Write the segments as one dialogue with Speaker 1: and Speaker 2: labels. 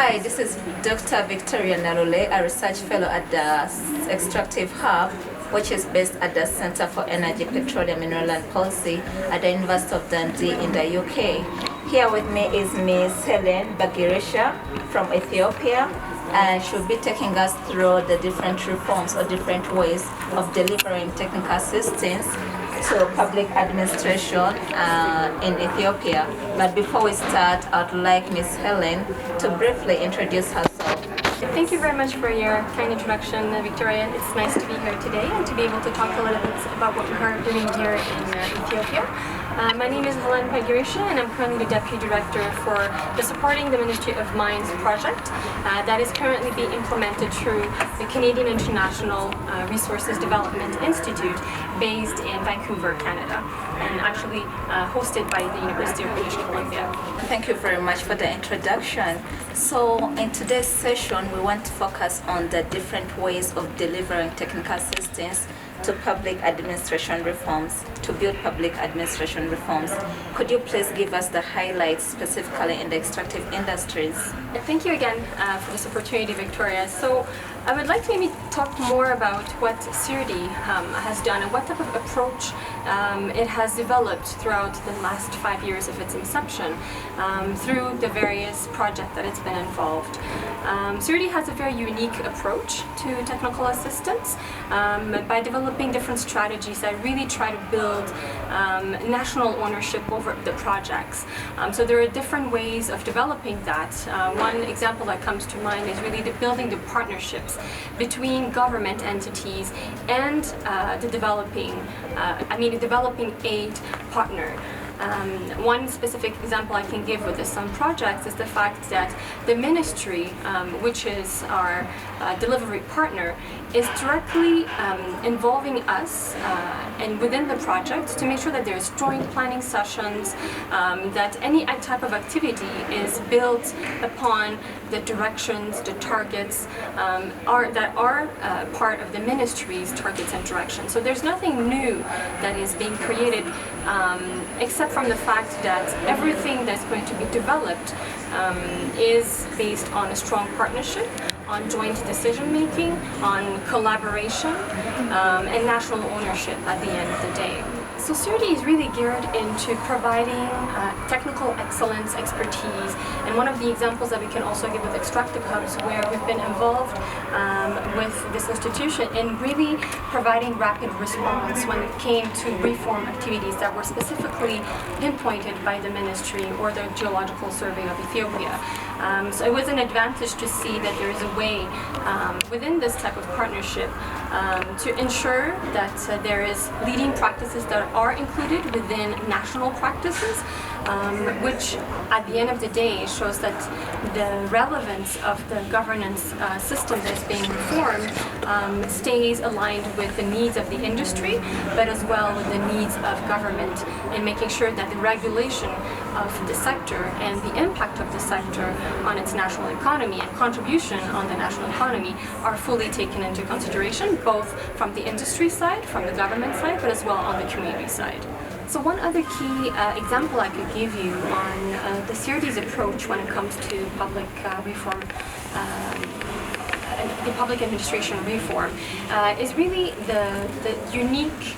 Speaker 1: Hi, this is Dr. Victoria Narule, a research fellow at the Extractive Hub, which is based at the Center for Energy, Petroleum, Mineral and Policy at the University of Dundee in the UK. Here with me is Ms Helene Bagirishya from Ethiopia, and she'll be taking us through the different reforms or different ways of delivering technical assistance to public administration in Ethiopia. But before we start, I'd like Ms. Helene to briefly introduce herself.
Speaker 2: Thank you very much for your kind introduction, Victoria. It's nice to be here today and to be able to talk a little bit about what we are doing here in Ethiopia. My name is Helene Bagirishya, and I'm currently the Deputy Director for the Supporting the Ministry of Mines project that is currently being implemented through the Canadian International Resources Development Institute based in Vancouver, Canada, and actually hosted by the University of British Columbia.
Speaker 1: Thank you very much for the introduction. So in today's session, we want to focus on the different ways of delivering technical assistance to public administration reforms, to build public administration reforms. Could you please give us the highlights specifically in the extractive industries?
Speaker 2: Thank you again for this opportunity, Victoria. So I would like to maybe talk more about what CIRDI has done and what type of approach it has developed throughout the last 5 years of its inception through the various projects that it's been involved. CIRDI has a very unique approach to technical assistance by developing different strategies that really try to build national ownership over the projects. So there are different ways of developing that. One example that comes to mind is really building the partnerships between government entities and the developing aid partner. One specific example I can give with some projects is the fact that the ministry, which is our delivery partner, is directly involving us and within the project to make sure that there's joint planning sessions, that any type of activity is built upon the directions, the targets that are part of the ministry's targets and directions. So there's nothing new that is being created except from the fact that everything that's going to be developed is based on a strong partnership, on joint decision making, on collaboration, and national ownership at the end of the day. So CIRDI is really geared into providing technical excellence, expertise, and one of the examples that we can also give with extractive hubs, where we've been involved with this institution in really providing rapid response when it came to reform activities that were specifically pinpointed by the ministry or the Geological Survey of Ethiopia. So it was an advantage to see that there is a way within this type of partnership to ensure that there is leading practices that are included within national practices, which at the end of the day shows that the relevance of the governance system that's being reformed stays aligned with the needs of the industry, but as well with the needs of government, in making sure that the regulation of the sector and the impact of the sector on its national economy and contribution on the national economy are fully taken into consideration, both from the industry side, from the government side, but as well on the community side. So one other key example I could give you on the CIRDI's approach when it comes to public reform, the public administration reform, is really the unique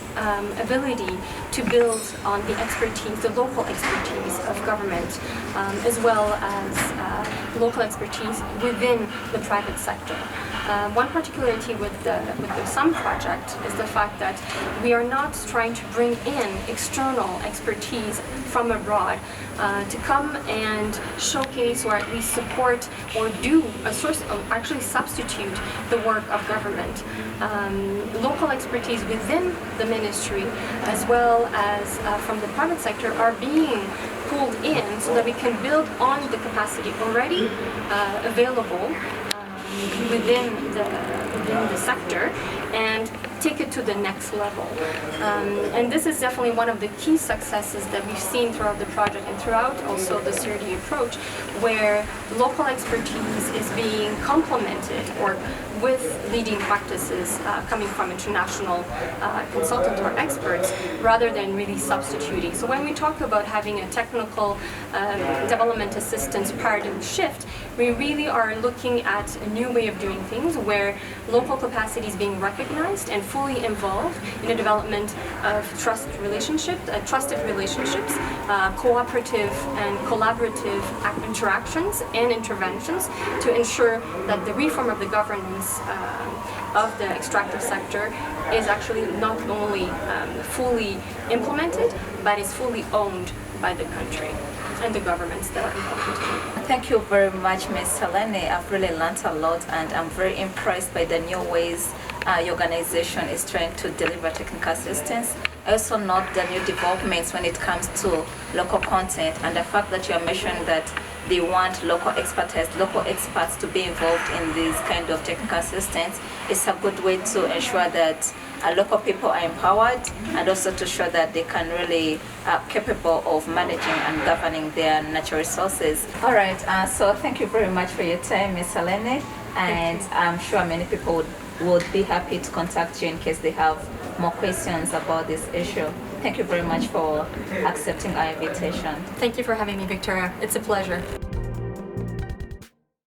Speaker 2: ability to build on the expertise, the local expertise of government, as well as local expertise within the private sector. One particularity with the SUM project is the fact that we are not trying to bring in external expertise from abroad to come and showcase or at least support or do a source of actually substitute the work of government. Local expertise within the ministry as well as from the private sector are being pulled in so that we can build on the capacity already available within the sector and take it to the next level. And this is definitely one of the key successes that we've seen throughout the project and throughout also the CIRDI approach, where local expertise is being complemented or with leading practices coming from international consultants or experts, rather than really substituting. So when we talk about having a technical development assistance paradigm shift, we really are looking at a new way of doing things where local capacity is being recognized and fully involved in the development of trusted relationships, cooperative and collaborative interactions and interventions to ensure that the reform of the governance of the extractive sector is actually not only fully implemented, but is fully owned by the country and the governments that are involved.
Speaker 1: Thank you very much, Ms. Helene. I've really learned a lot, and I'm very impressed by the new ways your organization is trying to deliver technical assistance. I also note the new developments when it comes to local content, and the fact that you are mentioning that they want local expertise, local experts to be involved in this kind of technical assistance is a good way to ensure that local people are empowered, and also to show that they can really capable of managing and governing their natural resources. All right, so thank you very much for your time, Ms. Helene, and I'm sure many people would be happy to contact you in case they have more questions about this issue. Thank you very much for accepting our invitation.
Speaker 2: Thank you for having me, Victoria. It's a pleasure.